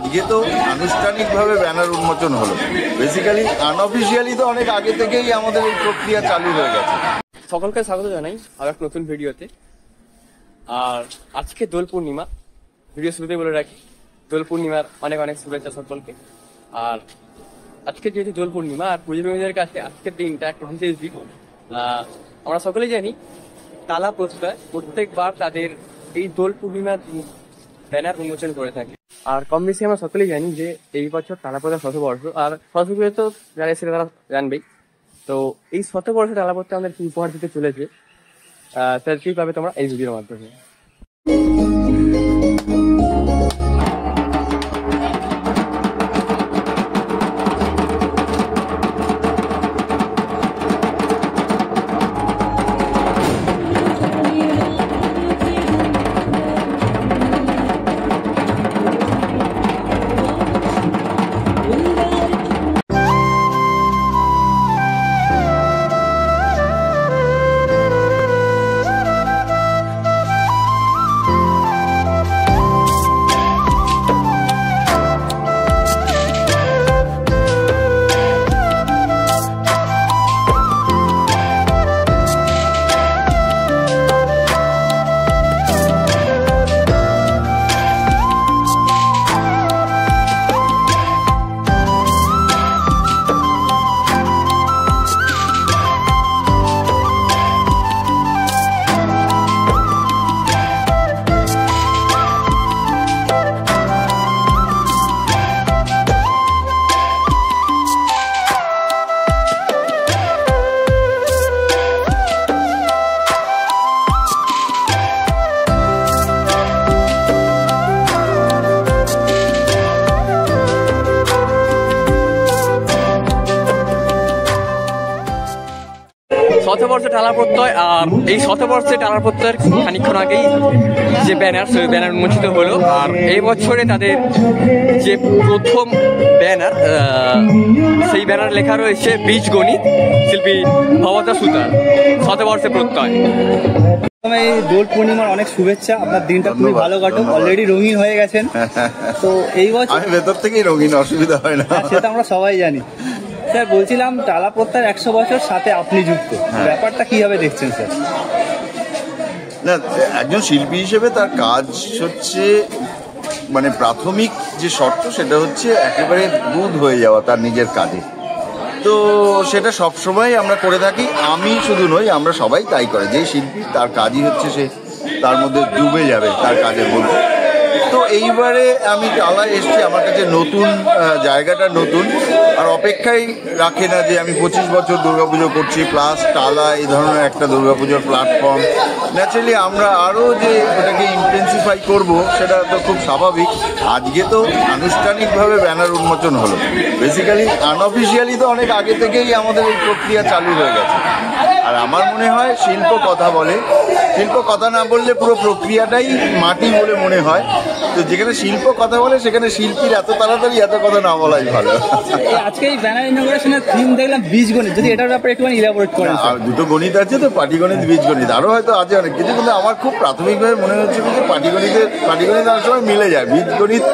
আজকে তো আনুষ্ঠানিকভাবে ব্যানার উন্মোচন হলো। বেসিক্যালি আনঅফিসিয়ালি তো অনেক আগে থেকেই আমাদের এই প্রক্রিয়া চালু হয়ে গেছে। সকলকে স্বাগত জানাই আর এক নতুন ভিডিওতে। আর আজকে দোল পূর্ণিমা, ভিডিও শুরুতে বলে রাখি দোল পূর্ণিমার অনেক অনেক শুভেচ্ছা সকলকে। আর আজকে যেহেতু দোল পূর্ণিমা আর পুজো প্রেমীদের কাছে আজকের দিনটা একটা বিশেষ দিন। আমরা সকলেই জানি তালা প্রত্যয় প্রত্যেকবার তাদের এই দোল পূর্ণিমার ব্যানার উন্মোচন করে থাকে। আর কম বেশি আমরা সকলেই জানি যে এই বছর তালাপত্র 100 বর্ষ, আর 100 তো যারা এসে তারা জানবেই। তো এই 100 বর্ষে তালাপত্র আমাদের কি উপহার দিতে চলেছে তার কি পাবে তোমরা এই ভিডিওর মাধ্যমে। শতবর্ষে টালা প্রত্যয়, এই শতবর্ষে টালা প্রত্যয়ের খানিকক্ষণ আগেই যে ব্যানার সেই ব্যানার উন্মোচিত হলো। আর এই বছরে তাদের যে প্রথম ব্যানার, সেই ব্যানার লেখা রয়েছে বীজগণিত শিল্পী ভবতা সুতার, শতবর্ষে প্রত্যয়। এই দোল পূর্ণিমার অনেক শুভেচ্ছা, আপনার দিনটা খুবই ভালো কাটুক। অলরেডি রঙিন হয়ে গেছেন, তো এই বছর ভেতর থেকেই রঙিন, অসুবিধা হয় না, সেটা আমরা সবাই জানি। স্যার বলছিলাম টালা প্রত্যয়ের 100 বছর সাথে আপনি যুক্ত, ব্যাপারটা কিভাবে দেখছেন স্যার? না, একজন শিল্পী হিসেবে তার কাজ হচ্ছে মানে প্রাথমিক যে শর্ত সেটা হচ্ছে একেবারে বুঁদ হয়ে যাওয়া তার নিজের কাজে। তো সেটা সবসময় আমরা করে থাকি, আমি শুধু নই, আমরা সবাই তাই করে। যে শিল্পী তার কাজই হচ্ছে সে তার মধ্যে ডুবে যাবে তার কাজের মধ্যে। তো এইবারে আমি টালায় এসছি, আমার কাছে নতুন জায়গাটা নতুন, আর অপেক্ষাই রাখে না যে আমি 25 বছর দুর্গাপুজো করছি প্লাস টালা এই ধরনের একটা দুর্গাপুজোর প্ল্যাটফর্ম। ন্যাচারালি আমরা আরও যে ওটাকে ইন্টেন্সিফাই করব সেটা তো খুব স্বাভাবিক। আজকে তো আনুষ্ঠানিকভাবে ব্যানার উন্মোচন হলো। বেসিক্যালি আনঅফিসিয়ালি তো অনেক আগে থেকেই আমাদের এই প্রক্রিয়া চালু হয়ে গেছে। আর আমার মনে হয় শিল্প কথা বলে, শিল্প কথা না বললে পুরো প্রক্রিয়াটাই মাটি বলে মনে হয়। তো যেখানে শিল্প কথা বলে সেখানে শিল্পীর এত তাড়াতাড়ি এত কথা না বলাই ভালো। আজকে এই ব্যানার ইনগ্রেশনের থিম দেখলাম বীজগণিত, যদি এটার ব্যাপারে একটু ইলাবোরেট করেন। আর দুটো গণিত আছে তো, পাটিগণিত বীজগণিত, আরও হয়তো আছে অনেক কিছু, কিন্তু আমার খুব প্রাথমিকভাবে মনে হচ্ছে যে পাটিগণিত অনেক সময় মিলে যায়, বীজগণিত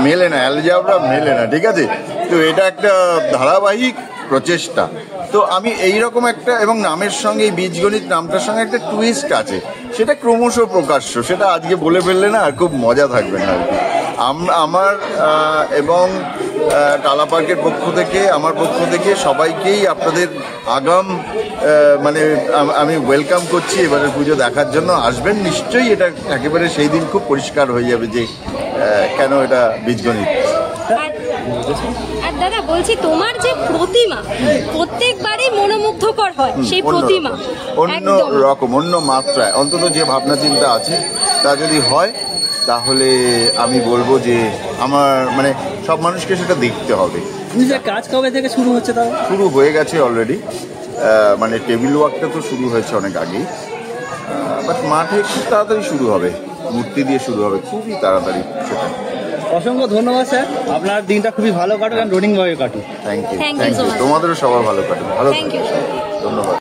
মেলে না, অ্যালজেব্রা মেলে না, ঠিক আছে। তো এটা একটা ধারাবাহিক প্রচেষ্টা। তো আমি এইরকম একটা, এবং নামের সঙ্গে এই বীজগণিত নামটার সঙ্গে একটা টুইস্ট আছে, সেটা ক্রমশ প্রকাশ্য, সেটা আজকে বলে ফেললে না আর খুব মজা থাকবে না আর কি। আমার এবং টালা পার্কের পক্ষ থেকে, আমার পক্ষ থেকে সবাইকেই আপনাদের আগাম মানে আমি ওয়েলকাম করছি এবারের পুজো দেখার জন্য। আসবেন নিশ্চয়ই, এটা একেবারে সেই দিন খুব পরিষ্কার হয়ে যাবে যে কেন এটা বীজগণিত। আর দাদা বলছি, তোমার যে প্রতিমা প্রত্যেকবারই মনোমুগ্ধকর হয়, সেই প্রতিমা অন্য রকম, অন্য মাত্রায়, অন্তত যে ভাবনা চিন্তা আছে তা যদি হয় তাহলে আমি বলবো যে আমার মানে সব মানুষকে সেটা দেখতে হবে। কাজ কবে থেকে শুরু হচ্ছে? তাও শুরু হয়ে গেছে অলরেডি, মানে টেবিল ওয়ার্কটা তো শুরু হয়েছে অনেক আগেই, বাট মাঠে খুব তাড়াতাড়ি শুরু হবে, মূর্তি দিয়ে শুরু হবে খুবই তাড়াতাড়ি সেটা। অসংখ্য ধন্যবাদ স্যার, আপনার দিনটা খুবই ভালো কাটুক, রোডিং ভাবে কাটুক। থ্যাংক ইউ, তোমাদেরও সবার ভালো কাটুক, ভালো, ধন্যবাদ।